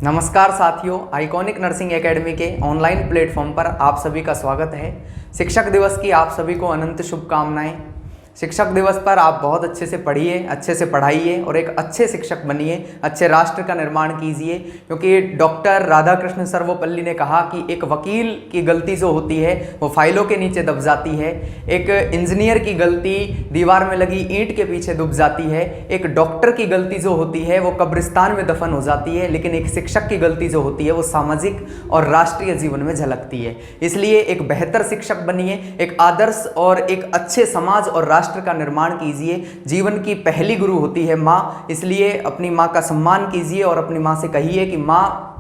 नमस्कार साथियों, iconic nursing academy के ऑनलाइन प्लेटफॉर्म पर आप सभी का स्वागत है। शिक्षक दिवस की आप सभी को अनंत शुभकामनाएं। शिक्षक दिवस पर आप बहुत अच्छे से पढ़िए, अच्छे से पढ़ाइए और एक अच्छे शिक्षक बनिए, अच्छे राष्ट्र का निर्माण कीजिए। क्योंकि डॉक्टर राधाकृष्ण सर्वपल्ली ने कहा कि एक वकील की गलती जो होती है वो फाइलों के नीचे दब जाती है, एक इंजीनियर की गलती दीवार में लगी ईंट के पीछे दब जाती है, एक डॉक्टर की गलती जो होती है वो कब्रिस्तान में दफन हो जाती है, लेकिन एक शिक्षक की गलती जो होती है वो सामाजिक और राष्ट्रीय जीवन में झलकती है। इसलिए एक बेहतर शिक्षक बनिए, एक आदर्श और एक अच्छे समाज और राष्ट्र का निर्माण कीजिए। जीवन की पहली गुरु होती है माँ, इसलिए अपनी माँ का सम्मान कीजिए और अपनी माँ से कहिए कि माँ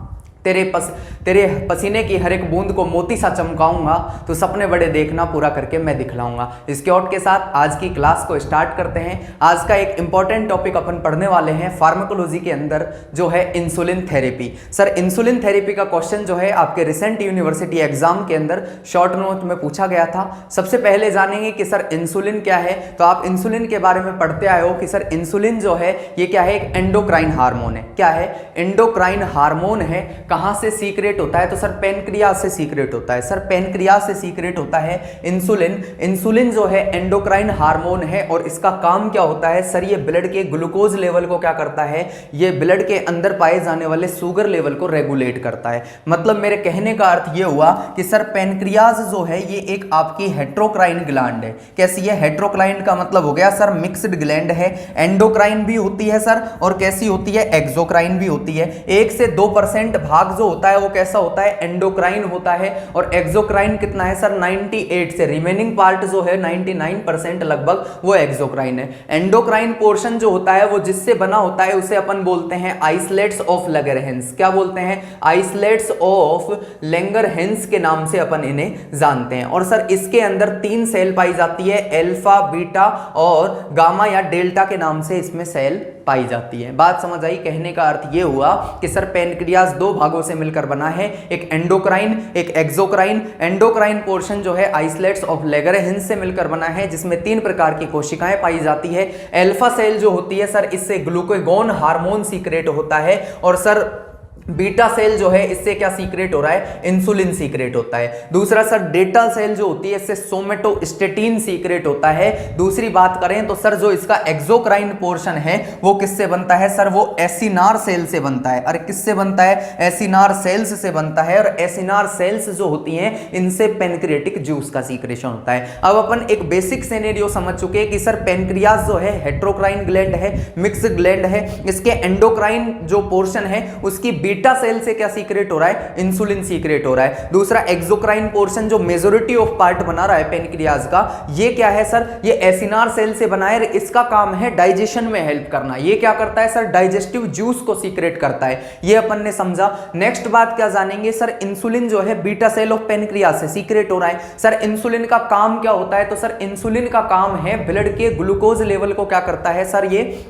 तेरे पसीने की हर एक बूंद को मोती सा चमकाऊंगा, तो सपने बड़े देखना, पूरा करके मैं दिखलाऊंगा। इसके आउट के साथ आज की क्लास को स्टार्ट करते हैं। आज का एक इंपॉर्टेंट टॉपिक अपन पढ़ने वाले हैं फार्माकोलॉजी के अंदर, जो है insulin therapy. Sir, insulin therapy का क्वेश्चन जो है आपके रिसेंट यूनिवर्सिटी एग्जाम के अंदर शॉर्ट नोट में पूछा गया था। सबसे पहले जानेंगे कि सर इंसुलिन क्या है। तो आप इंसुलिन के बारे में पढ़ते आए हो कि सर इंसुलिन जो है ये क्या है, एक एंडोक्राइन हार्मोन है। क्या है? एंडोक्राइन हार्मोन है। कहां से सीक्रेट होता है? तो सर पेनक्रियाज से सीक्रेट होता है। सर पेनक्रियाज से सीक्रेट होता है इंसुलिन। इंसुलिन जो है एंडोक्राइन हार्मोन है और इसका काम क्या होता है? सर ये ब्लड के ग्लूकोज लेवल को क्या करता है? ये ब्लड के अंदर पाए जाने वाले शुगर लेवल को रेगुलेट करता है। मतलब मेरे कहने का अर्थ ये हुआ कि सर पेनक्रियाज जो है ये एक आपकी हेट्रोक्राइन ग्लैंड है। कैसी है? हेट्रोक्राइन का मतलब हो गया सर मिक्स्ड ग्लैंड है। एंडोक्राइन भी होती है सर, और कैसी होती है? एक्सोक्राइन भी होती है। 1 से 2% भाग जो होता है वो कैसा होता है? एंडोक्राइन होता है। और एक्सोक्राइन कितना है सर? 98 से। रिमेनिंग पार्ट जो है 99% लगभग वो एक्सोक्राइन है। एंडोक्राइन पोर्शन जो होता है वो जिससे बना होता है उसे अपन बोलते हैं आइसलेट्स ऑफ लैंगरहैंस। क्या बोलते हैं? आइसलेट्स ऑफ लैंगरहैंस के नाम से अपन इन्हें जानते हैं। और सर इसके अंदर 3 सेल पाई जाती है, अल्फा, बीटा और गामा या डेल्टा के नाम से इसमें सेल पाई जाती है। बात समझ आई? कहने का अर्थ ये हुआ कि सर पेनक्रियाज 2 भागों से मिलकर बना है, एक एंडोक्राइन, एक एक्सोक्राइन। एंडोक्राइन पोर्शन जो है आइसलेट्स ऑफ लैंगरहैंस से मिलकर बना है, जिसमें 3 प्रकार की कोशिकाएं पाई जाती है। अल्फा सेल जो होती है सर इससे ग्लूकागोन हार्मोन सीक्रेट होता है। और सर बीटा सेल जो है इससे क्या सीक्रेट हो रहा है? इंसुलिन सीक्रेट होता है। दूसरा सर डेल्टा सेल जो होती है इससे सोमेटोस्टेटिन सीक्रेट होता है। दूसरी बात करें तो सर जो इसका एक्सोक्राइन पोर्शन है वो किससे बनता है? सर वो एसिनार सेल से बनता है। अरे किससे बनता है? एसिनार सेल्स से बनता है। और एसिनार सेल्स जो होती हैं इनसे पेनक्रिएटिक जूस का सीक्रेशन होता है। अब अपन एक बेसिक सिनेरियो समझ चुके हैं कि सर पेनक्रियाज जो है हेट्रोक्राइन ग्लैंड है, मिक्स ग्लैंड है। इसके एंडोक्राइन जो पोर्शन है उसकी बीटा सेल से क्या सीक्रेट हो रहा है? इंसुलिन सीक्रेट हो रहा है। दूसरा एक्सोक्राइन पोर्शन जो मेजॉरिटी ऑफ पार्ट बना रहा है पेनक्रियाज का, ये क्या है सर? ये एसिनार सेल से बना है। इसका काम है डाइजेशन में हेल्प करना। ये क्या करता है सर? डाइजेस्टिव जूस को सीक्रेट करता है। ये अपन ने समझा। नेक्स्ट बात क्या जानेंगे? सर इंसुलिन जो है बीटा सेल ऑफ पेनक्रियाज से सीक्रेट हो रहा है। सर इंसुलिन का काम क्या होता है? तो सर इंसुलिन का काम है ब्लड के ग्लूकोज लेवल को क्या करता है सर? ये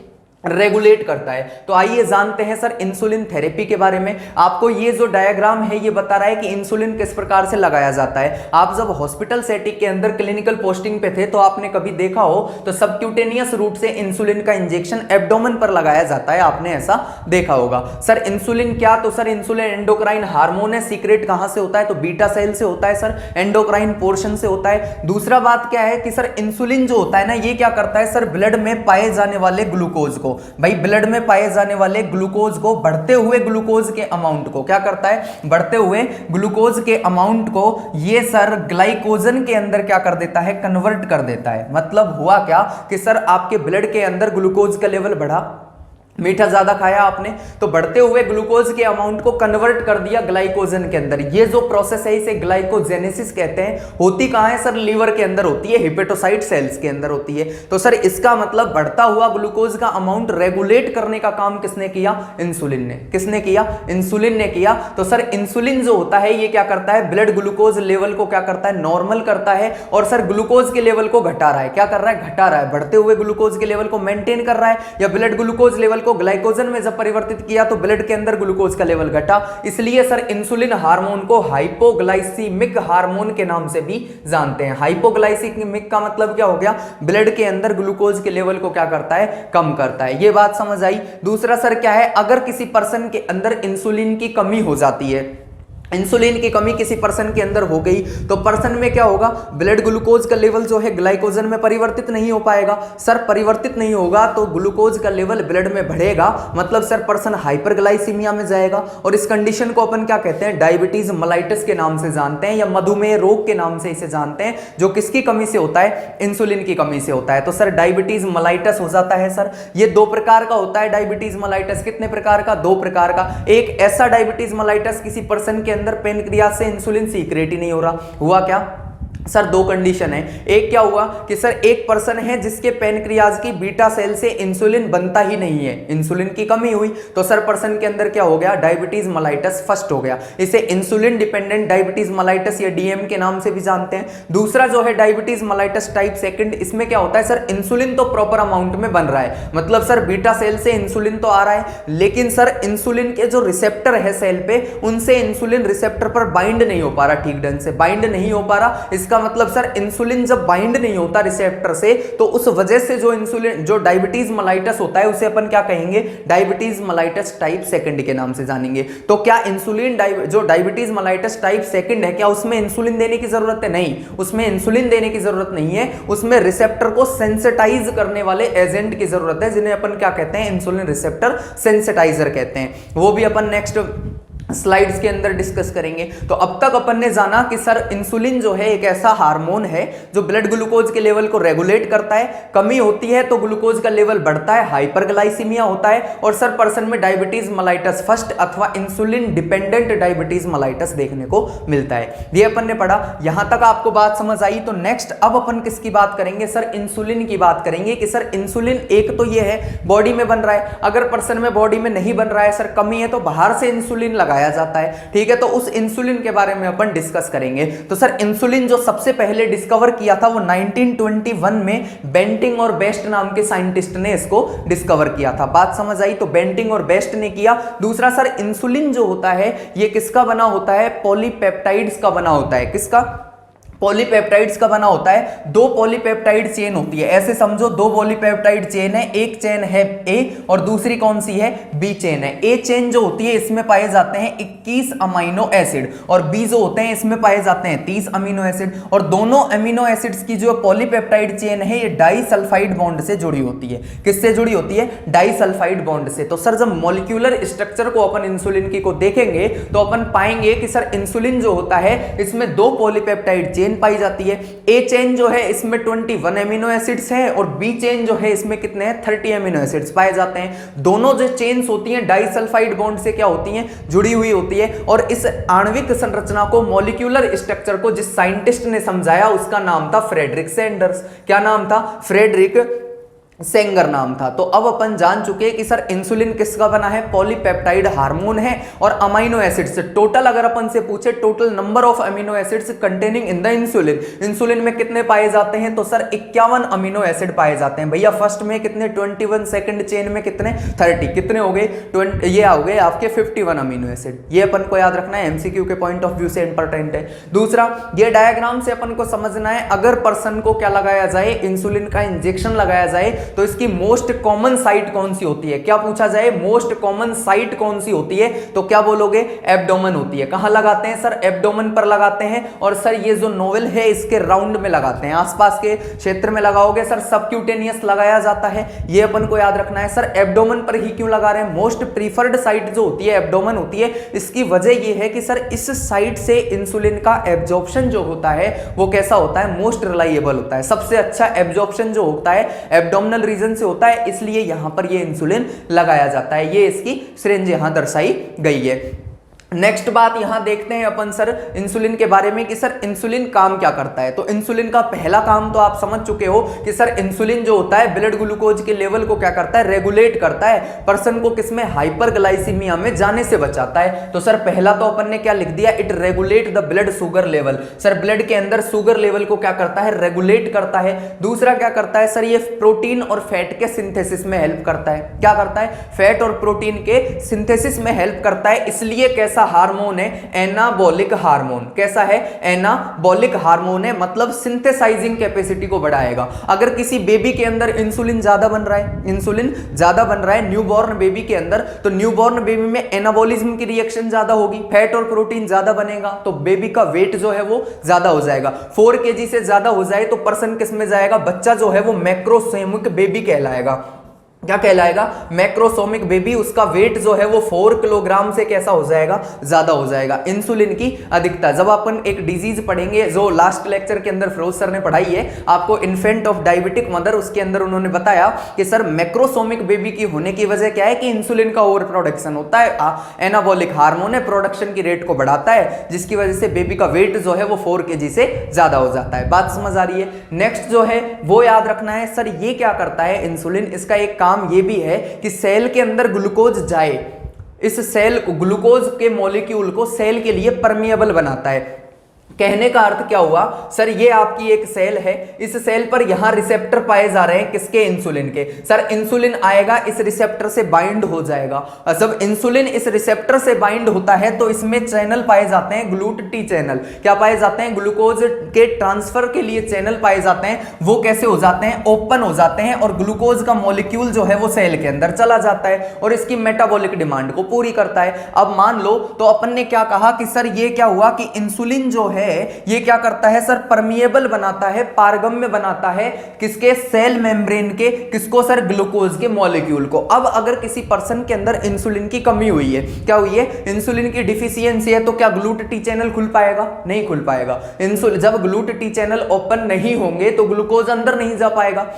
रेगुलेट करता है। तो आइए जानते हैं सर इंसुलिन थेरेपी के बारे में। आपको ये जो डायग्राम है ये बता रहा है कि इंसुलिन किस प्रकार से लगाया जाता है। आप जब हॉस्पिटल सेटिंग के अंदर क्लिनिकल पोस्टिंग पे थे तो आपने कभी देखा हो तो सबक्यूटेनियस रूट से इंसुलिन का इंजेक्शन एब्डोमेन पर लगाया जाता है। आपने ऐसा देखा होगा। सर इंसुलिन क्या? तो सर इंसुलिन एंडोक्राइन हार्मोन है। सीक्रेट कहां से होता है? तो बीटा सेल से होता है सर, एंडोक्राइन पोर्शन से होता है। दूसरा बात क्या है कि सर इंसुलिन जो होता है ना ये क्या करता है सर? ब्लड में पाए जाने वाले ग्लूकोज को, भाई ब्लड में पाए जाने वाले ग्लूकोज को, बढ़ते हुए ग्लूकोज के अमाउंट को क्या करता है? बढ़ते हुए ग्लूकोज के अमाउंट को ये सर ग्लाइकोजन के अंदर क्या कर देता है? कन्वर्ट कर देता है। मतलब हुआ क्या कि सर आपके ब्लड के अंदर ग्लूकोज का लेवल बढ़ा, मीठा ज्यादा खाया आपने तो बढ़ते हुए ग्लूकोज के अमाउंट को कन्वर्ट कर दिया ग्लाइकोजन के अंदर। ये जो प्रोसेस है इसे ग्लाइकोजेनेसिस कहते हैं। होती कहां है सर? लीवर के अंदर होती है, हिपेटोसाइट सेल्स के अंदर होती है। तो सर इसका मतलब बढ़ता हुआ ग्लूकोज का अमाउंट रेगुलेट करने का काम किसने किया? इंसुलिन ने। किसने किया? इंसुलिन ने किया। तो सर इंसुलिन जो होता है ये क्या करता है? ब्लड ग्लूकोज लेवल को क्या करता है? नॉर्मल करता है। और सर ग्लूकोज के लेवल को घटा रहा है। क्या कर रहा है? घटा रहा है। बढ़ते हुए ग्लूकोज के लेवल को मेंटेन कर रहा है या ब्लड ग्लूकोज लेवल को ग्लाइकोजन में जब परिवर्तित किया तो ब्लड के अंदर ग्लूकोज का लेवल घटा, इसलिए सर इंसुलिन हार्मोन को हाइपोग्लाइसीमिक हार्मोन के नाम से भी जानते हैं। हाइपोग्लाइसीमिक का मतलब क्या हो गया, ब्लड के अंदर ग्लूकोज के लेवल को क्या करता है, कम करता है। ये बात समझ आई। दूसरा सर क्या है, अगर किसी पर्सन के अंदर इंसुलिन की कमी हो जाती है, इंसुलिन की कमी किसी पर्सन के अंदर हो गई तो पर्सन में क्या होगा, ब्लड ग्लूकोज का लेवल जो है ग्लाइकोजन में परिवर्तित नहीं हो पाएगा। सर परिवर्तित नहीं होगा तो ग्लूकोज का लेवल ब्लड में बढ़ेगा, मतलब सर पर्सन हाइपरग्लाइसीमिया में जाएगा। और इस कंडीशन को अपन क्या कहते हैं, डायबिटीज मेलाइटस के नाम से जानते हैं या मधुमेह रोग के नाम से इसे जानते हैं, जो किसकी कमी से होता है, इंसुलिन की कमी से होता है। तो सर डायबिटीज मेलाइटस हो जाता है। सर ये दो प्रकार का होता है डायबिटीज मेलाइटस। कितने प्रकार का, दो प्रकार का। एक ऐसा डायबिटीज मेलाइटस किसी पर्सन के अंदर पेनक्रियाज से इंसुलिन सीक्रेट ही नहीं हो रहा, हुआ क्या सर, दो कंडीशन है। एक क्या हुआ कि सर एक पर्सन है जिसके पेनक्रियाज की बीटा सेल से इंसुलिन बनता ही नहीं है, इंसुलिन की कमी हुई तो सर पर्सन के अंदर क्या हो गया, डायबिटीज मेलाइटस फर्स्ट हो गया। इसे इंसुलिन डिपेंडेंट डायबिटीज मेलाइटस या डीएम के नाम से भी जानते हैं। दूसरा जो है डायबिटीज मेलाइटस टाइप सेकंड, इसमें क्या होता है सर, इंसुलिन तो प्रॉपर अमाउंट में बन रहा है, मतलब सर बीटा सेल से इंसुलिन तो आ रहा है, लेकिन सर इंसुलिन के जो रिसेप्टर है सेल पे, उनसे इंसुलिन रिसेप्टर पर बाइंड नहीं हो पा रहा, ठीक ढंग से बाइंड नहीं हो पा रहा। इसका मतलब सर इंसुलिन जब बाइंड नहीं होता रिसेप्टर से तो उस वजह से जो इंसुलिन, जो डायबिटीज मेलाइटस होता है उसे अपन क्या कहेंगे, डायबिटीज मेलाइटस टाइप सेकंड के नाम से जानेंगे। तो क्या इंसुलिन जो डायबिटीज मेलाइटस टाइप सेकंड है, क्या उसमें इंसुलिन देने की जरूरत है? नहीं, उसमें इंसुलिन देने की जरूरत नहीं है, उसमें रिसेप्टर को सेंसिटाइज करने वाले एजेंट की जरूरत है, जिन्हें अपन क्या कहते हैं, इंसुलिन रिसेप्टर सेंसिटाइजर कहते हैं। वो भी अपन नेक्स्ट स्लाइड्स के अंदर डिस्कस करेंगे। तो अब तक अपन ने जाना कि सर इंसुलिन जो है एक ऐसा हार्मोन है जो ब्लड ग्लूकोज के लेवल को रेगुलेट करता है, कमी होती है तो ग्लूकोज का लेवल बढ़ता है, हाइपरग्लाइसीमिया होता है, और सर पर्सन में डायबिटीज मेलाइटस फर्स्ट अथवा इंसुलिन डिपेंडेंट डायबिटीज मेलाइटस देखने को मिलता है। ये अपन ने पढ़ा। यहां तक आपको बात समझ आई। तो नेक्स्ट अब अपन किसकी बात करेंगे, सर इंसुलिन की बात करेंगे कि सर इंसुलिन एक तो ये है बॉडी में बन रहा है, अगर पर्सन में बॉडी में नहीं बन रहा है, सर कमी है, तो बाहर से इंसुलिन लगाया जाता है, ठीक है। तो उस इंसुलिन के बारे में अपन डिस्कस करेंगे। तो सर इंसुलिन जो सबसे पहले डिस्कवर किया था वो 1921 में बेंटिंग और बेस्ट नाम के साइंटिस्ट ने इसको डिस्कवर किया था। बात समझ आई। तो बेंटिंग और बेस्ट ने किया। दूसरा सर इंसुलिन जो होता है ये किसका बना होता है, पॉलीपेप्टाइड्स का बना होता है। किसका, पॉलीपेप्टाइड्स का बना होता है। दो पॉलीपेप्टाइड चेन होती है, ऐसे समझो दो पॉलीपेप्टाइड चेन है, एक चेन है ए और दूसरी कौन सी है, बी चेन है। ए चेन जो होती है इसमें पाए जाते हैं 21 अमीनो एसिड और बी जो होते हैं इसमें पाए जाते हैं 30 अमीनो एसिड, और दोनों अमीनो एसिड्स की जो पॉलीपेप्टाइड चेन है ये डाइसल्फाइड बॉन्ड से जुड़ी होती है। किससे जुड़ी होती है, डाइसल्फाइड बॉन्ड से। तो सर जब मॉलिक्यूलर स्ट्रक्चर को अपन इंसुलिन की को देखेंगे तो अपन पाएंगे कि सर इंसुलिन जो होता है इसमें दो पॉलीपेप्टाइड चेन पाई जाती है। ए चेन जो है इसमें 21 अमीनो एसिड्स हैं और बी चेन जो है इसमें कितने हैं, 30 अमीनो एसिड्स पाए जाते हैं। दोनों जो चेन्स होती हैं डाइसल्फाइड बॉन्ड से क्या होती हैं, जुड़ी हुई होती है। और इस आणविक संरचना को, मॉलिक्यूलर स्ट्रक्चर को जिस साइंटिस्ट ने समझाया उसका नाम था फ्रेडरिक सेंगर्स। क्या नाम था, फ्रेडरिक सेंगर नाम था। तो अब अपन जान चुके हैं कि सर इंसुलिन किसका बना है, पॉलीपेप्टाइड हार्मोन है और अमीनो एसिड्स। टोटल अगर अपन से पूछे total number of amino acids containing in the insulin, insulin में कितने पाए जाते हैं, तो सर 51 अमीनो एसिड पाए जाते हैं। भैया फर्स्ट में कितने 21, सेकंड चेन में कितने 30, कितने हो गए, ये हो गए आपके 51 अमीनो एसिड। ये अपन को याद रखना है, एमसीक्यू के पॉइंट ऑफ व्यू से इंपॉर्टेंट है। दूसरा ये डायग्राम से अपन को समझना है, अगर पर्सन को क्या लगाया जाए, इंसुलिन का इंजेक्शन लगाया जाए तो इसकी मोस्ट कॉमन साइट कौन सी होती है। क्या पूछा जाए, मोस्ट कॉमन साइट कौन सी होती है, तो क्या बोलोगे, एब्डोमेन होती है। कहां लगाते हैं सर, एब्डोमेन पर लगाते हैं। और सर ये जो नोवेल है इसके राउंड में लगाते हैं, आसपास के क्षेत्र में लगाओगे सर सबक्यूटेनियस लगाया जाता है। ये अपन को याद रखना है। सर एब्डोमेन पर ही क्यों लगा रहे हैं, मोस्ट प्रीफर्ड साइट जो होती है एब्डोमेन होती है। इसकी वजह ये है कि सर इस साइट से इंसुलिन का एब्जॉर्प्शन जो होता है वो कैसा होता है, मोस्ट रिलायबल होता है। सबसे अच्छा एब्जॉर्प्शन जो होता है एब्डोमिनल रीजन से होता है, इसलिए यहां पर ये इंसुलिन लगाया जाता है। ये इसकी सिरिंज यहां दर्शाई गई है। नेक्स्ट बात यहां देखते हैं अपन सर इंसुलिन के बारे में कि सर इंसुलिन काम क्या करता है। तो इंसुलिन का पहला काम तो आप समझ चुके हो कि सर इंसुलिन जो होता है ब्लड ग्लूकोज के लेवल को क्या करता है, रेगुलेट करता है, पर्सन को किसमें, हाइपरग्लाइसीमिया में जाने से बचाता है। तो सर पहला तो अपन ने क्या लिख दिया, it regulate the blood sugar level. Sir blood के अंदर शुगर लेवल को क्या करता है, रेगुलेट करता है। दूसरा क्या करता है सर, ये प्रोटीन और फैट के सिंथेसिस में हेल्प करता है। क्या करता है, फैट और प्रोटीन के सिंथेसिस में हेल्प करता है। इसलिए कैसा हार्मोन है, एनाबॉलिक हार्मोन। कैसा है, एनाबॉलिक हार्मोन है, मतलब सिंथेसाइजिंग कैपेसिटी को बढ़ाएगा। अगर किसी बेबी के अंदर इंसुलिन ज्यादा बन रहा है, इंसुलिन ज्यादा बन रहा है न्यूबॉर्न बेबी के अंदर, तो न्यूबॉर्न बेबी में एनाबॉलिज्म की रिएक्शन ज्यादा होगी, फैट और प्रोटीन ज्यादा बनेगा, तो बेबी का वेट जो है वो ज्यादा हो जाएगा। 4 kg से ज्यादा हो जाए तो पर्सन किस में जाएगा, बच्चा जो है वो मैक्रोसोमिक बेबी कहलाएगा। क्या कहलाएगा, मैक्रोसोमिक बेबी। उसका वेट जो है वो 4 किलोग्राम से कैसा हो जाएगा, ज्यादा हो जाएगा। इंसुलिन की अधिकता, जब अपन एक डिजीज पढ़ेंगे जो लास्ट लेक्चर के अंदर फिरोज सर ने पढ़ाई है आपको, इन्फेंट ऑफ डायबिटिक मदर, उसके अंदर उन्होंने बताया कि सर मैक्रोसोमिक बेबी की होने की वजह क्या है कि इंसुलिन का ओवर प्रोडक्शन होता है। एनाबॉलिक हार्मोन है, प्रोडक्शन की रेट को बढ़ाता है, जिसकी वजह से बेबी का वेट जो है वो 4 kg से ज्यादा हो जाता है। बात समझ आ रही है। नेक्स्ट जो है वो याद रखना है सर, ये क्या करता है इंसुलिन, इसका एक काम ये भी है कि सेल के अंदर ग्लूकोज जाए, इस सेल को, ग्लूकोज के मॉलिक्यूल को सेल के लिए परमिएबल बनाता है। कहने का अर्थ क्या हुआ सर, ये आपकी एक सेल है, इस सेल पर यहां रिसेप्टर पाए जा रहे हैं, किसके, इंसुलिन के। सर इंसुलिन आएगा, इस रिसेप्टर से बाइंड हो जाएगा, और जब इंसुलिन इस रिसेप्टर से बाइंड होता है तो इसमें चैनल पाए जाते हैं, ग्लूट-टी चैनल। क्या पाए जाते हैं, ग्लूकोज के ट्रांसफर के लिए चैनल पाए जाते हैं। वो कैसे हो जाते हैं, ओपन हो जाते हैं, और ग्लूकोज का मॉलिक्यूल जो है वो सेल के अंदर चला जाता है और इसकी मेटाबॉलिक डिमांड को पूरी करता है। अब मान लो तो अपन ने क्या कहा कि सर ये क्या हुआ कि इंसुलिन जो है ये क्या करता है सर, परमिएबल बनाता है, पारगम्य बनाता है, किसके, सेल मेम्ब्रेन के, किसको सर, ग्लूकोज के मॉलिक्यूल को। अब अगर किसी पर्सन के अंदर इंसुलिन की कमी हुई है, क्या हुई है, इंसुलिन की डिफिशियंसी है, तो क्या ग्लूट-टी चैनल खुल पाएगा, नहीं खुल पाएगा। इंसुलिन जब ग्लूट-टी चैनल ओपन नहीं होंगे तो ग्लूकोज अंदर नहीं जा पाएगा।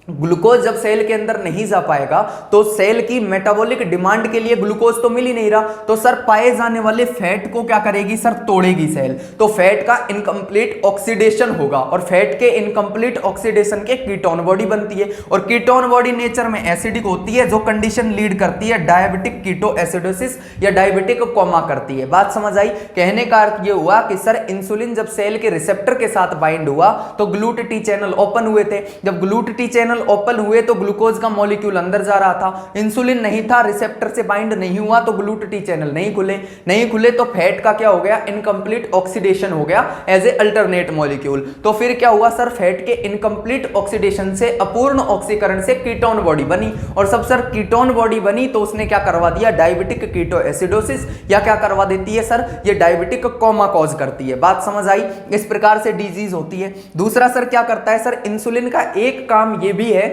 ग्लूकोज जब सेल के अंदर नहीं जा पाएगा तो सेल की मेटाबॉलिक डिमांड के लिए ग्लूकोज तो मिल ही नहीं रहा, तो सर पाए जाने वाले फैट को क्या करेगी सर, तोड़ेगी सेल। तो फैट का इनकम्प्लीट ऑक्सीडेशन होगा, और फैट के इनकम्प्लीट ऑक्सीडेशन के कीटोन बॉडी बनती है, और कीटोन बॉडी नेचर में एसिडिक होती है, जो कंडीशन लीड करती है डायबिटिक कीटोएसिडोसिस या डायबिटिक कोमा करती है। बात समझ आई। कहने का अर्थ ये हुआ कि सर इंसुलिन जब सेल के रिसेप्टर के साथ बाइंड हुआ तो ग्लूट-टी चैनल ओपन हुए थे। जब ग्लूट-टी चैनल ओपन हुए तो ग्लूकोज का मॉलिक्यूल अंदर जा रहा था, इंसुलिन नहीं था, रिसेप्टर से बाइंड नहीं हुआ, तो ग्लूट-टी चैनल नहीं खुले तो फैट का क्या हो गया, इनकम्प्लीट ऑक्सीडेशन हो गया एज ए अल्टरनेट मॉलिक्यूल। तो फिर क्या हुआ सर, फैट के इनकम्प्लीट ऑक्सीडेशन से, अपूर्ण ऑक्सीकरण से कीटोन बॉडी बनी, और सब सर कीटोन बॉडी बनी तो उसने क्या करवा दिया, डायबिटिक कीटोएसिडोसिस, या क्या करवा देती है सर, ये डायबिटिक कोमा कॉज करती है। बात समझ आई। इस प्रकार से डिजीज होती है। दूसरा सर क्या करता है सर, इंसुलिन का एक काम ये भी है,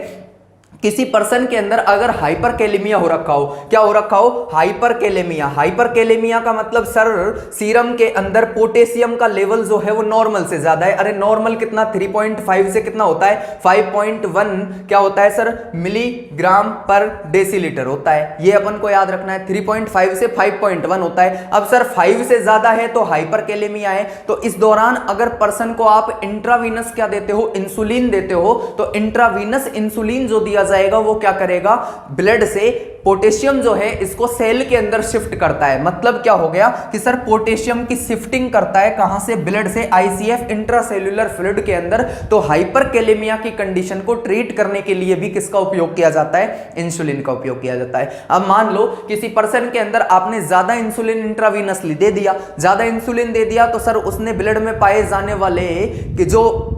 किसी पर्सन के अंदर अगर हाइपरकैलेमिया हो रखा हो, क्या हो रखा हो, हाइपरकैलेमिया। हाइपरकैलेमिया का मतलब सर सीरम के अंदर पोटेशियम का लेवल जो है वो नॉर्मल से ज्यादा है। अरे नॉर्मल कितना, 3.5 से कितना होता है, 5.1 क्या होता है सर, मिलीग्राम पर डेसीलीटर होता है। ये अपन को याद रखना है, 3.5 से 5.1 होता है। अब सर 5 से ज्यादा है तो हाइपरकैलेमिया है। तो इस दौरान अगर पर्सन को आप इंट्रावीनस क्या देते हो, इंसुलिन देते हो, तो इंट्रावीनस इंसुलिन जो दिया जाएगा वो क्या करेगा, ब्लड से पोटेशियम जो है इसको सेल के अंदर शिफ्ट करता है। मतलब क्या हो गया कि सर पोटेशियम की शिफ्टिंग करता है, कहां से, ब्लड से आईसीएफ इंट्रासेल्युलर फ्लूइड के अंदर। तो हाइपरकैलेमिया की कंडीशन को ट्रीट करने के लिए भी किसका उपयोग किया जाता है, इंसुलिन का उपयोग किया जाता है। अब मान लो किसी पर्सन के अंदर आपने ज्यादा इंसुलिन इंट्रावीनसली दे दिया, ज्यादा इंसुलिन दे दिया, तो सर उसने ब्लड में पाए जाने वाले कि जो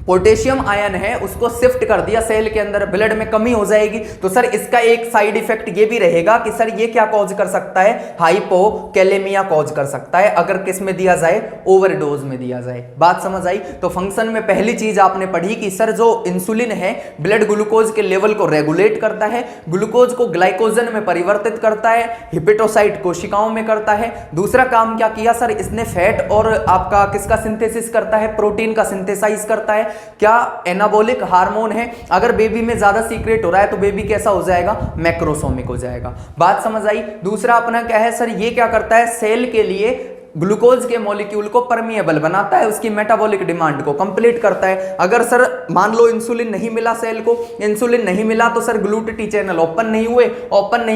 पोटेशियम आयन है उसको शिफ्ट कर दिया सेल के अंदर, ब्लड में कमी हो जाएगी। तो सर इसका एक साइड इफेक्ट ये भी रहेगा कि सर ये क्या कॉज कर सकता है, हाइपोकैलेमिया कॉज कर सकता है, अगर किस में दिया जाए, ओवरडोज में दिया जाए। बात समझ आई। तो फंक्शन में पहली चीज आपने पढ़ी कि सर जो इंसुलिन है ब्लड ग्लूकोज के लेवल को रेगुलेट करता है, ग्लूकोज को ग्लाइकोजन में परिवर्तित करता है, हिपेटोसाइट कोशिकाओं में करता है। दूसरा काम क्या किया सर, इसने फैट और आपका किसका सिंथेसिस करता है, प्रोटीन का सिंथेसाइज करता है। क्या एनाबॉलिक हार्मोन है, अगर बेबी में ज्यादा सीक्रेट हो रहा है तो बेबी कैसा हो जाएगा, मैक्रोसोमिक हो जाएगा। बात समझ आई। दूसरा अपना क्या है सर, ये क्या करता है, सेल के लिए ग्लूकोज के मॉलिक्यूल को परमिएबल बनाता है, उसकी मेटाबॉलिक डिमांड को कंप्लीट करता है। अगर सर मान लो इंसुलिन नहीं मिला सेल को, इंसुलिन नहीं मिला तो सर ग्लूटाटी चैनल ओपन नहीं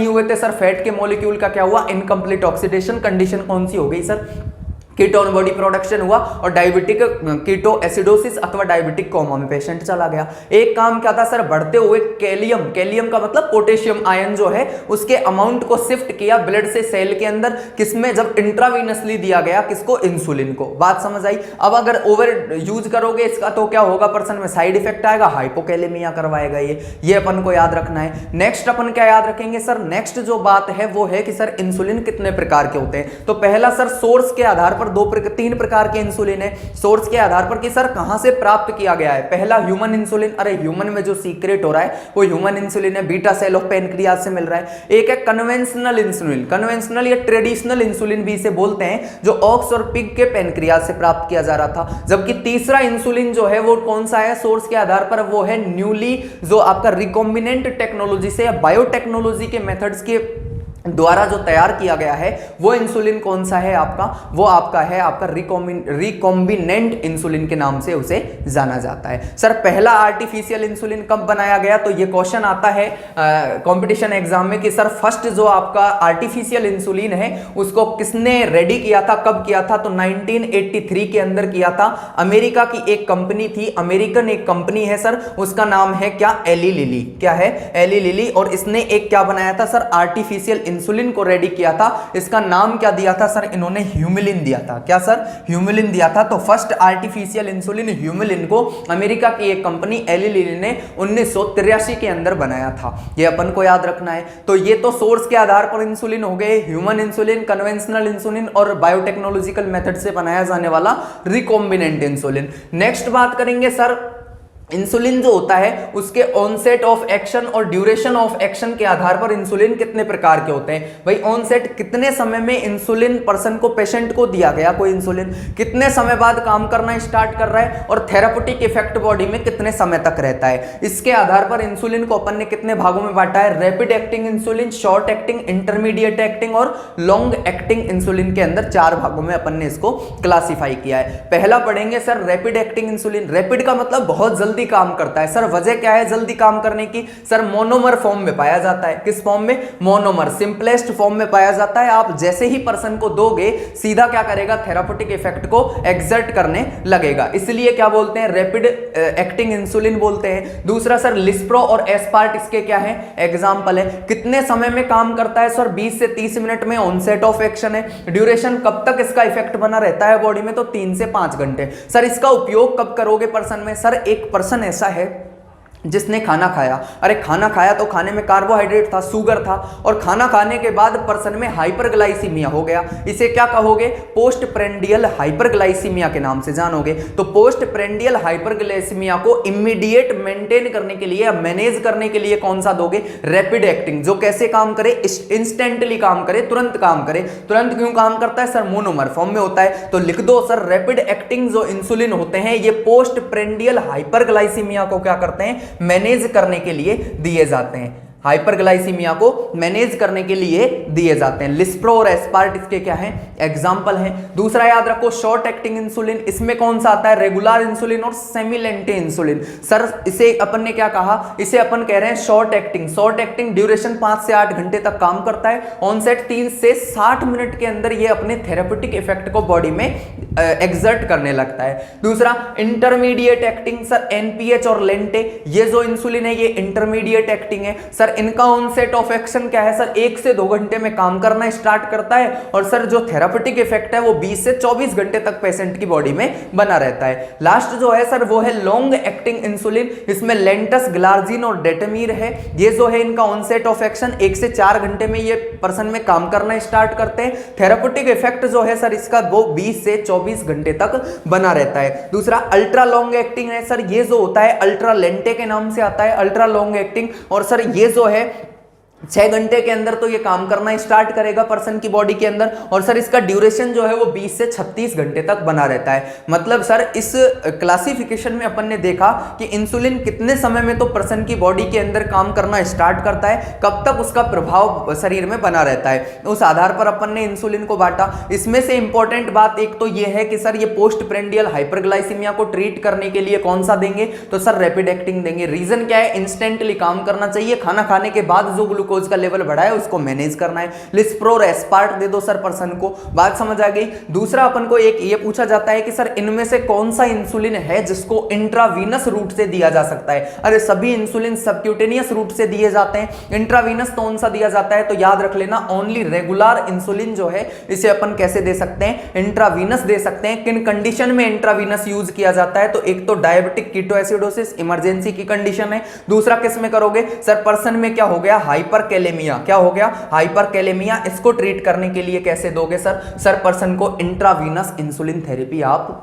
हुए तो सर फैट के मॉलिक्यूल का क्या हुआ, इनकम्प्लीट ऑक्सीडेशन कंडीशन कौन सी हो गई सर, कीटोन बॉडी प्रोडक्शन हुआ और डायबिटिक कीटो एसिडोसिस अथवा डायबिटिक कोमा में पेशेंट चला गया। एक काम क्या था सर, बढ़ते हुए कैलियम का मतलब पोटेशियम आयन जो है उसके अमाउंट को शिफ्ट किया ब्लड से सेल के अंदर, किसमें, जब इंट्रावीनसली दिया गया, किसको, इंसुलिन को। बात समझ आई। अब अगर ओवर यूज करोगे इसका तो क्या होगा, पर्सन में साइड इफेक्ट आएगा, हाइपोकैलेमिया करवाएगा ये अपन को याद रखना है। नेक्स्ट अपन क्या याद रखेंगे सर, नेक्स्ट जो बात है वो है कि सर इंसुलिन कितने प्रकार के होते हैं। तो पहला सर सोर्स के आधार पर तीन प्रकार के इंसुलिन है। सोर्स के आधार पर कि सर कहां से प्राप्त किया गया है। पहला ह्यूमन इंसुलिन, अरे ह्यूमन में जो सीक्रेट हो रहा है वो ह्यूमन इंसुलिन है, बीटा सेल ऑफ पेनक्रियाज से मिल रहा है। एक है कन्वेंशनल इंसुलिन, कन्वेंशनल या ट्रेडिशनल इंसुलिन भी इसे बोलते हैं, जो ऑक्स और पिग के पेनक्रियाज से प्राप्त किया जा रहा था। जबकि तीसरा इंसुलिन जो है वो कौन सा है सोर्स के आधार पर, वो है न्यूली, जो आपका रिकॉम्बिनेंट टेक्नोलॉजी से या बायोटेक्नोलॉजी के मेथड्स के द्वारा जो तैयार किया गया है वो इंसुलिन कौन सा है आपका, वो आपका है आपका रिकॉम्बिनेंट इंसुलिन के नाम से उसे जाना जाता है। सर पहला आर्टिफिशियल इंसुलिन कब बनाया गया, तो ये क्वेश्चन आता है कंपटीशन एग्जाम में कि सर फर्स्ट जो आपका आर्टिफिशियल इंसुलिन है उसको किसने रेडी किया था, कब किया था, तो 1983 के अंदर किया था। अमेरिका की एक कंपनी थी, अमेरिकन एक कंपनी है सर, उसका नाम है क्या, एली लिली। क्या है, एली लिली। और इसने एक क्या बनाया था सर, आर्टिफिशियल इंसुलिन को रेडी किया था। इसका नाम क्या दिया था सर, इन्होंने ह्यूमिलिन दिया था। क्या सर, ह्यूमिलिन दिया था। तो फर्स्ट आर्टिफिशियल इंसुलिन ह्यूमिलिन को अमेरिका की एक कंपनी एली लिली ने 1983 के अंदर बनाया था। ये अपन को याद रखना है। तो ये तो सोर्स के आधार पर इंसुलिन हो गए, ह्यूमन इंसुलिन, कन्वेंशनल इंसुलिन और बायोटेक्नोलॉजिकल मेथड से बनाया जाने वाला रिकॉम्बिनेंट इंसुलिन। नेक्स्ट बात करेंगे सर, इंसुलिन जो होता है उसके ऑनसेट ऑफ एक्शन और ड्यूरेशन ऑफ एक्शन के आधार पर इंसुलिन कितने प्रकार के होते हैं। भाई ऑनसेट, कितने समय में इंसुलिन पर्सन को, पेशेंट को दिया गया कोई इंसुलिन, कितने समय बाद काम करना स्टार्ट कर रहा है, और थेरापेटिक इफेक्ट बॉडी में कितने समय तक रहता है। इसके आधार पर इंसुलिन को अपन ने कितने भागों में बांटा है, rapid acting insulin, short acting, intermediate acting और लॉन्ग एक्टिंग इंसुलिन के अंदर 4 भागों में अपन ने इसको क्लासिफाई किया है। पहला पढ़ेंगे sir rapid acting insulin. Rapid का मतलब बहुत जल्दी काम करता है। सर वजह क्या है जल्दी काम करने की, सर मोनोमर फॉर्म में पाया जाता है। किस फॉर्म में, मोनोमर, सिंपलेस्ट फॉर्म में पाया जाता है। आप जैसे ही पर्सन को दोगे सीधा क्या करेगा, थेरापेटिक इफेक्ट को एक्सर्ट करने लगेगा, इसलिए क्या बोलते हैं, रैपिड एक्टिंग इंसुलिन बोलते हैं। दूसरा सर लिस्प्रो और एस्पार्ट, इसके क्या है, एग्जांपल है। कितने समय में काम करता है सर, 20 से 30 मिनट में ऑनसेट ऑफ एक्शन है। ड्यूरेशन, कब तक इसका इफेक्ट बना रहता है बॉडी में, तो 3 से 5 घंटे। सर इसका उपयोग कब करोगे पर्सन में, सर एक पर्सन ऐसा है जिसने खाना खाया, अरे खाना खाया तो खाने में कार्बोहाइड्रेट था, शुगर था, और खाना खाने के बाद पर्सन में हाइपरग्लाइसीमिया हो गया। इसे क्या कहोगे, पोस्ट प्रेंडियल हाइपरग्लाइसीमिया के नाम से जानोगे। तो पोस्ट प्रेंडियल हाइपरग्लाइसीमिया को इमीडिएट मेंटेन करने के लिए, मैनेज करने के लिए कौन सा दोगे, रैपिड एक्टिंग, जो कैसे काम करे, इंस्टेंटली काम करे, तुरंत काम करे। तुरंत क्यों काम करता है सर, मोनोमर फॉर्म में होता है। तो लिख दो सर, रैपिड एक्टिंग जो इंसुलिन होते हैं ये पोस्ट प्रेंडियल हाइपरग्लाइसीमिया को क्या करते हैं, मैनेज करने के लिए दिए जाते हैं। हाइपरग्लाइसीमिया को मैनेज करने के लिए दिए जाते हैं। लिस्प्रो और एस्पार्ट इसके क्या हैं, एग्जांपल हैं। दूसरा याद रखो शॉर्ट एक्टिंग इंसुलिन, इसमें कौन सा आता है, रेगुलर इंसुलिन और सेमिलेंटे इंसुलिन। सर इसे अपन ने क्या कहा, इसे अपन कह रहे हैं short acting. Short acting duration 5 से 8 घंटे तक काम करता है, ऑनसेट 3 से 60 मिनट के अंदर ये अपने थेरेपेटिक इफेक्ट को बॉडी में एक्सर्ट करने लगता है। दूसरा इंटरमीडिएट एक्टिंग, सर एनपीएच और लेंटे, ये जो इंसुलिन है ये इंटरमीडिएट एक्टिंग है। सर इनका ऑनसेट ऑफ एक्शन क्या है, सर 1 से 2 घंटे में काम करना स्टार्ट करता है, और सर जो थेरापेटिक इफेक्ट है वो 20 से 24 घंटे तक पेशेंट की बॉडी में बना रहता है। लास्ट जो है सर वो है लॉन्ग एक्टिंग इंसुलिन, इसमें लेंटस, ग्लार्जिन और डेटमीर है। ये जो है इनका ऑनसेट ऑफ एक्शन 1 से 4 घंटे में ये पर्सन में काम करना स्टार्ट करते हैं। थेरापेटिक इफेक्ट जो है सर इसका वो 20 से 24 घंटे तक बना रहता है। दूसरा अल्ट्रा लॉन्ग एक्टिंग है सर, ये जो होता है अल्ट्रा लेंटे के नाम से आता है, अल्ट्रा लॉन्ग एक्टिंग। और सर ये जो है 6 घंटे के अंदर तो ये काम करना स्टार्ट करेगा पर्सन की बॉडी के अंदर। और सर इसका ड्यूरेशन जो है वो 20 से 36 घंटे तक बना रहता है। मतलब सर इस क्लासिफिकेशन में अपन ने देखा कि इंसुलिन कितने समय में तो पर्सन की बॉडी के अंदर काम करना स्टार्ट करता है, कब तक उसका प्रभाव शरीर में बना रहता है, उस आधार पर अपन ने इंसुलिन को बांटा। इसमें से इंपॉर्टेंट बात एक तो ये है कि सर ये पोस्ट प्रेंडियल हाइपरग्लाइसीमिया को ट्रीट करने के लिए कौन सा देंगे, तो सर रैपिड एक्टिंग देंगे। रीजन क्या है, इंस्टेंटली काम करना चाहिए, खाना खाने के बाद जो ग्लूकोज का लेवल बढ़ा है उसको मैनेज करना है। लिस्प्रो एस्पार्ट दे दो सर पर्सन को, बात समझ आ गई। दूसरा अपन को एक ये पूछा जाता है कि सर इनमें से कौन सा इंसुलिन है जिसको इंट्रावीनस रूट से दिया जा सकता है। अरे सभी इंसुलिन सबक्यूटेनियस रूट से दिए जाते हैं, इंट्रावीनस कौन सा दिया जाता है, तो याद रख लेना ओनली रेगुलर इंसुलिन जो है इसे अपन कैसे दे सकते हैं, इंट्रावीनस दे सकते हैं। किन कंडीशन में इंट्रावीनस यूज किया जाता है, तो एक तो डायबिटिक कीटोएसिडोसिस इमरजेंसी की कंडीशन है। दूसरा किस में करोगे, सर पर्सन में क्या हो गया, हाइपरकैलेमिया, क्या हो गया, हाइपरकैलेमिया, इसको ट्रीट करने के लिए कैसे दोगे सर पर्सन को इंट्रावीनस इंसुलिन थेरेपी आप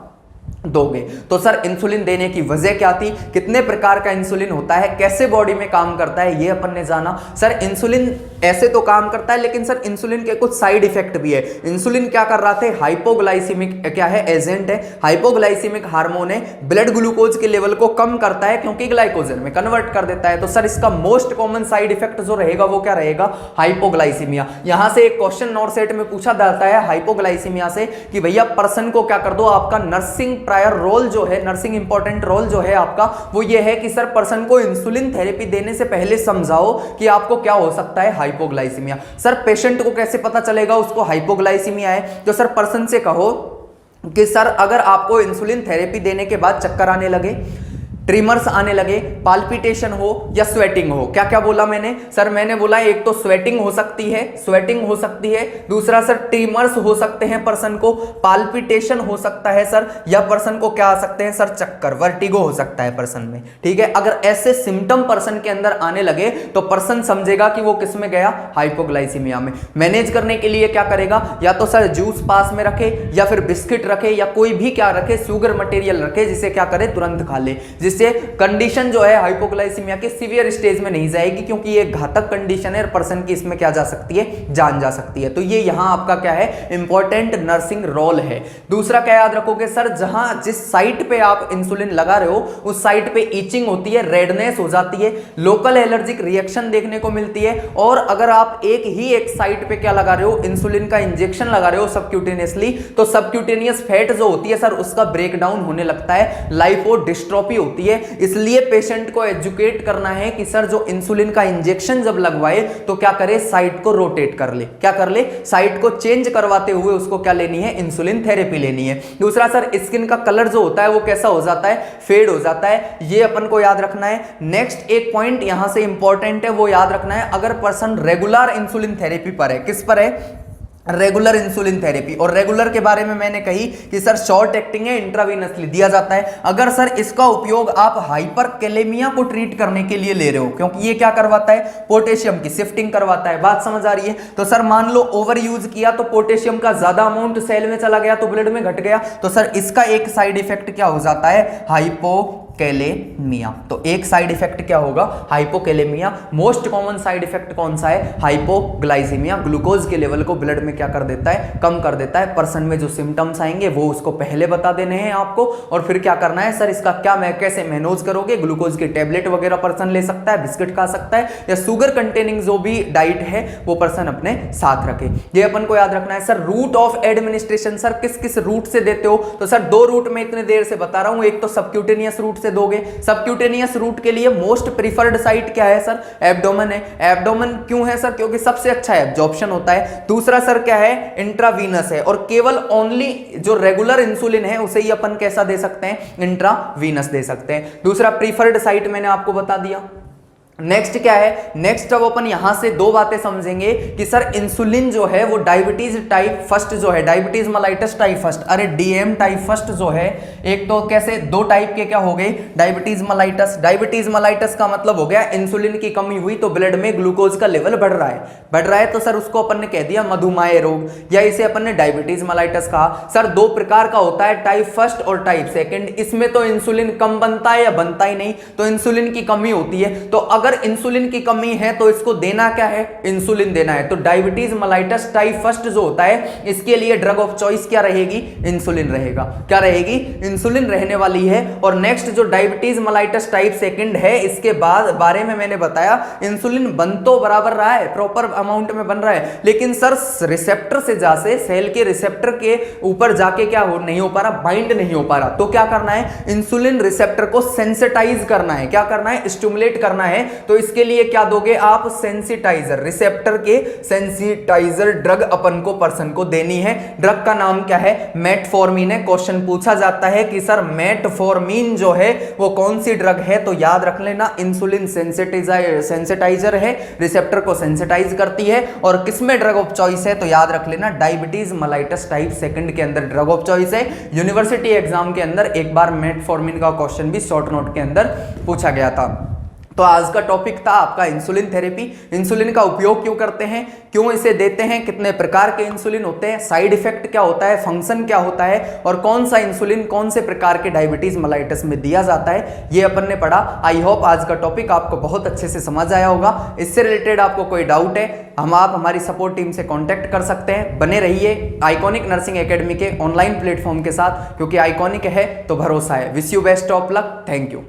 दोगे। तो सर इंसुलिन देने की वजह क्या थी, कितने प्रकार का इंसुलिन होता है, कैसे बॉडी में काम करता है, ये अपन ने जाना। सर इंसुलिन ऐसे तो काम करता है, लेकिन सर इंसुलिन के कुछ साइड इफेक्ट भी है। इंसुलिन क्या कर रहा थे, हाइपोग्लाइसीमिक क्या है, एजेंट है, हाइपोग्लाइसीमिक हार्मोन है, ब्लड ग्लूकोज के लेवल को कम करता है क्योंकि ग्लाइकोजन में कन्वर्ट कर देता है। तो सर इसका मोस्ट कॉमन साइड इफेक्ट जो रहेगा वो क्या रहेगा, हाइपोग्लाइसीमिया। यहां से एक क्वेश्चन नॉर सेट में पूछा जाता है हाइपोग्लाइसीमिया से कि भैया पर्सन को क्या कर दो, आपका नर्सिंग प्रायर रोल जो है, नर्सिंग इंपॉर्टेंट रोल जो है आपका वो ये है कि सर पर्सन को इंसुलिन थेरेपी देने से पहले समझाओ कि आपको क्या हो सकता है, हाइपोग्लाइसीमिया। सर पेशेंट को कैसे पता चलेगा उसको हाइपोग्लाइसीमिया है, तो सर पर्सन से कहो कि सर अगर आपको इंसुलिन थेरेपी देने के बाद चक्कर आने लगे, ट्रिमर्स आने लगे, पाल्पिटेशन हो या स्वेटिंग हो, क्या क्या बोला मैंने, सर मैंने बोला एक तो स्वेटिंग हो सकती है, स्वेटिंग हो सकती है, दूसरा सर ट्रिमर्स हो सकते हैं पर्सन को, पाल्पिटेशन हो सकता है सर, या पर्सन को क्या आ सकते हैं सर, चक्कर, वर्टिगो हो सकता है पर्सन में। ठीक है, अगर ऐसे सिम्टम पर्सन के अंदर आने लगे तो पर्सन समझेगा कि वो किस में गया, हाइपोग्लाइसीमिया में। मैनेज करने के लिए क्या करेगा, या तो सर जूस पास में रखे या फिर बिस्किट रखे या कोई भी क्या रखे, शुगर मटेरियल रखे जिसे क्या करे, तुरंत खा ले, जिससे कंडीशन जो है हाइपोग्लाइसीमिया के सीवियर स्टेज में नहीं जाएगी, क्योंकि ये घातक कंडीशन है, पर्सन की इसमें क्या जा सकती है, जान जा सकती है। तो ये यहां आपका क्या है, इंपॉर्टेंट नर्सिंग रोल है। दूसरा क्या याद रखोगे सर, जहां जिस साइट पे आप इंसुलिन लगा रहे हो उस साइट पे ईचिंग होती है, रेडनेस हो जाती है, लोकल एलर्जिक रिएक्शन देखने को मिलती है। और अगर आप एक साइट पे क्या लगा रहे हो, इंसुलिन का इंजेक्शन लगा रहे हो सबक्यूटेनियसली, तो सबक्यूटेनियस फैट जो होती है सर उसका ब्रेकडाउन होने लगता है, लाइपोडिस्ट्रोफी होती है। इसलिए पेशेंट को एजुकेट करना है कि सर जो इंसुलिन का इंजेक्शन जब लगवाए तो क्या करे, साइट को रोटेट कर ले, क्या कर ले, साइट को चेंज करवाते हुए उसको क्या लेनी है, इंसुलिन थेरेपी लेनी है। दूसरा सर स्किन का कलर जो होता है वो कैसा हो जाता है, फेड हो जाता है, ये अपन को याद रखना है। नेक्स्ट एक पॉइंट यहां से इंपॉर्टेंट है वो याद रखना है, अगर पर्सन रेगुलर इंसुलिन थेरेपी पर है, किस पर है, रेगुलर इंसुलिन थेरेपी। और रेगुलर के बारे में मैंने कही कि सर शॉर्ट एक्टिंग है, इंट्रावीनसली दिया जाता है। अगर सर इसका उपयोग आप हाइपरकैलेमिया को ट्रीट करने के लिए ले रहे हो, क्योंकि ये क्या करवाता है, पोटेशियम की शिफ्टिंग करवाता है, बात समझ आ रही है। तो सर मान लो ओवर यूज किया तो पोटेशियम का ज्यादा अमाउंट सेल में चला गया तो ब्लड में घट गया, तो सर इसका एक साइड इफेक्ट क्या हो जाता है, हाइपोकैलेमिया। तो एक साइड इफेक्ट क्या होगा, hypokalemia. Most common side effect कौन सा है, हाइपोग्लाइसीमिया। ग्लूकोज के लेवल को ब्लड में क्या कर देता है, कम कर देता है। पर्सन में जो सिम्टम्स आएंगे वो उसको पहले बता देने हैं आपको, और फिर क्या करना है सर, इसका क्या कैसे मैनेज करोगे। ग्लूकोज की टेबलेट वगैरह पर्सन ले सकता है, बिस्किट खा सकता है, या शुगर कंटेनिंग जो भी डाइट है वो पर्सन अपने साथ रखे। ये अपन को याद रखना है। Sir route of administration, sir किस किस रूट से देते हो, तो सर दो रूट में इतने देर से बता रहा हूं, एक तो सबक्यूटेनियस रूट से दोगे। सबक्यूटेनियस रूट के लिए मोस्ट प्रीफर्ड साइट क्या है सर, एब्डोमेन है। एब्डोमेन क्यों है सर, क्योंकि सबसे अच्छा एब्जॉर्प्शन होता है। दूसरा सर क्या है, इंट्रावीनस है, और केवल ओनली जो रेगुलर इंसुलिन है उसे ही अपन कैसा दे सकते हैं, इंट्रावीनस दे सकते हैं। दूसरा प्रीफर्ड साइट मैंने आपको बता दिया। नेक्स्ट क्या है, नेक्स्ट अब अपन यहां से दो बातें समझेंगे कि सर इंसुलिन जो है वो डायबिटीज टाइप फर्स्ट जो है, डायबिटीज मेलाइटस टाइप फर्स्ट, अरे डीएम टाइप फर्स्ट जो है, एक तो कैसे दो टाइप के क्या हो गए, डायबिटीज मेलाइटस। डायबिटीज मेलाइटस का मतलब हो गया इंसुलिन की कमी हुई तो ब्लड में ग्लूकोज का लेवल बढ़ रहा है, तो सर उसको अपन ने कह दिया मधुमेह रोग, या इसे अपन ने डायबिटीज मेलाइटस कहा। सर दो प्रकार का होता है, टाइप फर्स्ट और टाइप सेकेंड। इसमें तो इंसुलिन कम बनता है या बनता ही नहीं, तो इंसुलिन की कमी होती है। तो अगर अगर इंसुलिन की कमी है तो इसको देना क्या है, इंसुलिन देना है। तो डायबिटीज मेलाइटस टाइप फर्स्ट जो होता है इसके लिए ड्रग ऑफ चॉइस क्या रहेगी, इंसुलिन रहेगा। क्या रहेगी, इंसुलिन रहने वाली है। और नेक्स्ट जो डायबिटीज मेलाइटस टाइप सेकंड है, इसके बाद बारे में मैंने बताया इंसुलिन बन तो बराबर रहा है, प्रॉपर अमाउंट में बन रहा है, लेकिन सर रिसेप्टर से जासे सेल के रिसेप्टर के ऊपर जाके क्या हो नहीं हो पा रहा, बाइंड नहीं हो पा रहा। तो क्या करना है, इंसुलिन रिसेप्टर को सेंसिटाइज करना है। क्या करना है, स्टिमुलेट करना है। तो इसके लिए क्या दोगे आप, सेंसिटाइजर, रिसेप्टर के सेंसिटाइजर ड्रग अपन को पर्सन को देनी है। ड्रग का नाम क्या है, मेटफॉर्मिन है। क्वेश्चन पूछा जाता है कि सर मेटफॉर्मिन जो है वो कौन सी ड्रग है, तो याद रख लेना इंसुलिन सेंसिटाइजर है, रिसेप्टर को सेंसिटाइज करती है। और किसमें ड्रग ऑफ चॉइस है, तो याद रख लेना डायबिटीज मेलाइटस टाइप सेकंड के अंदर ड्रग ऑफ चॉइस है। यूनिवर्सिटी एग्जाम के अंदर एक बार मेटफॉर्मिन का क्वेश्चन भी शॉर्ट नोट के अंदर पूछा गया था। तो आज का टॉपिक था आपका इंसुलिन थेरेपी। इंसुलिन का उपयोग क्यों करते हैं, क्यों इसे देते हैं, कितने प्रकार के इंसुलिन होते हैं, साइड इफेक्ट क्या होता है, फंक्शन क्या होता है, और कौन सा इंसुलिन कौन से प्रकार के डायबिटीज मेलाइटस में दिया जाता है, ये अपन ने पढ़ा। आई होप आज का टॉपिक आपको बहुत अच्छे से समझ आया होगा। इससे रिलेटेड आपको कोई डाउट है, आप हमारी सपोर्ट टीम से कांटेक्ट कर सकते हैं। बने रहिए आइकॉनिक नर्सिंग एकेडमी के ऑनलाइन प्लेटफॉर्म के साथ, क्योंकि आइकॉनिक है तो भरोसा है। Wish you best of luck. Thank you.